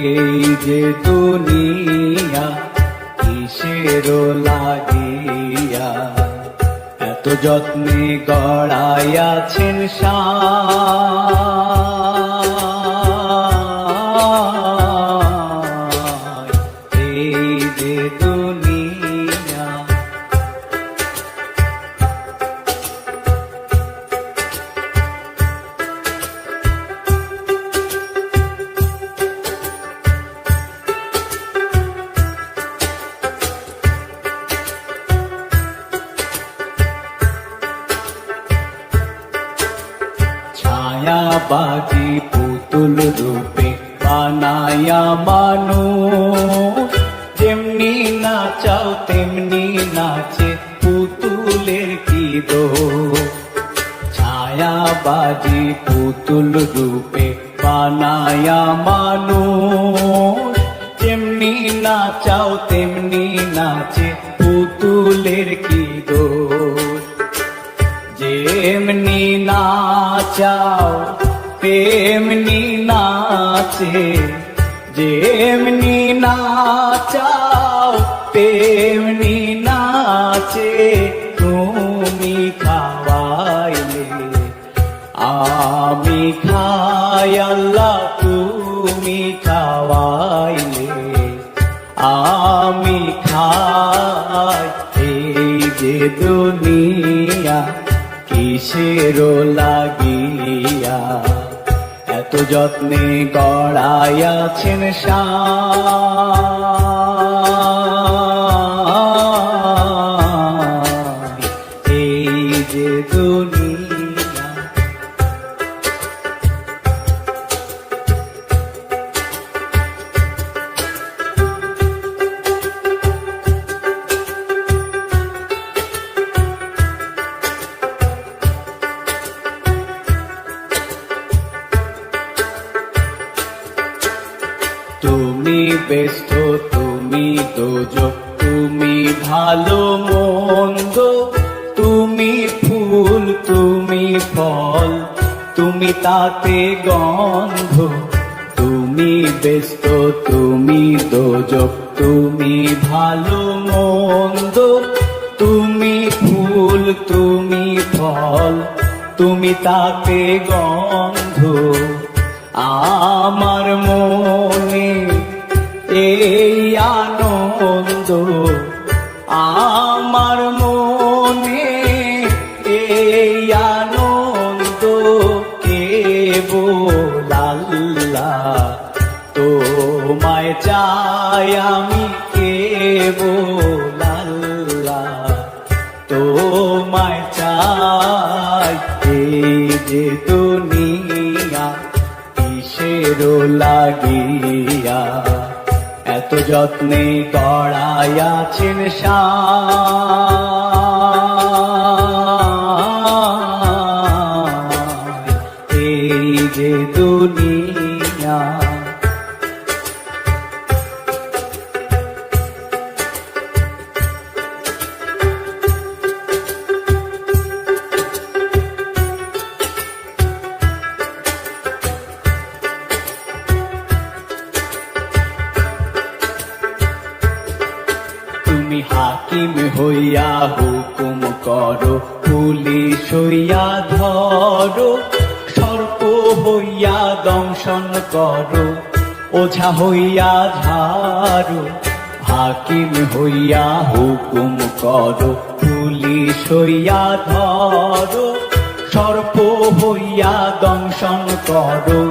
এই যে দুনিয়া কিসের লাগিয়া এত যত্নে গড়াইয়াছেন সায়। এই যে দুনিয়া ছায়াবাজি পুতুল রূপে বানায়া মানুষ, যেমনি নাচাও তেমনি নাচে পুতুলের কি দোষ। ছায়াবাজি পুতুল রূপে বানায়া মানুষ, যেমনি নাচাও তেমনি নাচে পুতুলের কি দোষ। যেমনি নাচাও তেমনি নাচে, যেমনি নাচাও তেমনি নাচে। তুমি খাওয়াইলে আমি খাই আল্লাহ, তুমি খাওয়াইলে আমি খাই। এই যে দুনিয়া কিসের লাগিয়া এত যত্নে গড়াইয়াছেন সায়। এই যে দুনিয়া তুমি ব্যস্ত, তুমি দোজক, তুমি ভালো মন্দ, তুমি ফুল, তুমি ফল, তুমি তাতে গন্ধ। তুমি ব্যস্ত, তুমি দোজক, তুমি ভালো মন্দ, তুমি ফুল, তুমি ফল, তুমি তাতে গন্ধ। আমার মনে এই আনন্দ, আমার মনে এই আনন্দ, কেবল আল্লাহ তোমায় চাই আমি, কেবল আল্লাহ তোমায় চাই। এই যে দুনিয়া কিসের লাগিয়া এত যত্নে গড়াইয়াছেন সায়। এই যে দুনিয়া তুমি হাকিম হইয়া হুকুম করো, পুলিশ হইয়া ধরো, সর্প হইয়া দংশন করো, ওঝা হইয়া ঝাড়ো। হাকিম হইয়া হুকুম করো, পুলিশ হইয়া ধরো, সর্প হইয়া দংশন করো,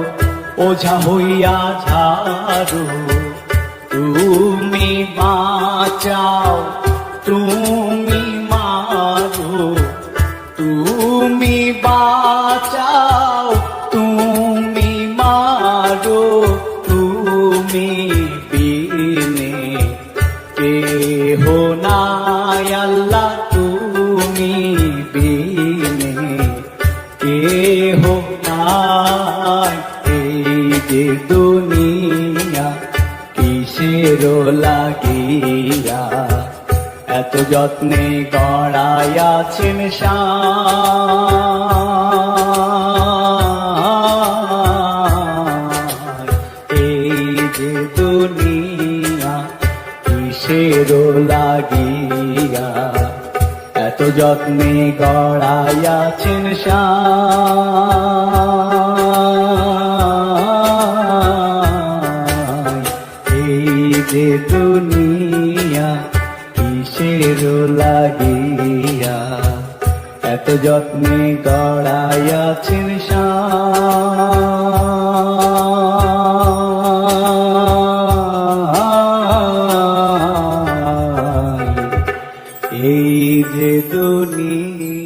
ওঝা হইয়া ঝাড়ো। তুমি বাঁচাও, তুমি মারো, তুমি বাঁচাও, তুমি মারো। তুমি বিনে কেহ নাই আল্লাহ, তুমি বিনে কেহ নাই। এই যে দুনিয়া কিসের লাগিয়া এত যত্নে গড়াইয়াছেন সায়। এই যে কিসের লাগিয়া এত যত্নে গড়াইয়াছেন সাই। এই যে দুনিয়া কিসের লাগিয়া এত যত্নে গড়াইয়াছেন সাই। এই যে দুনিয়া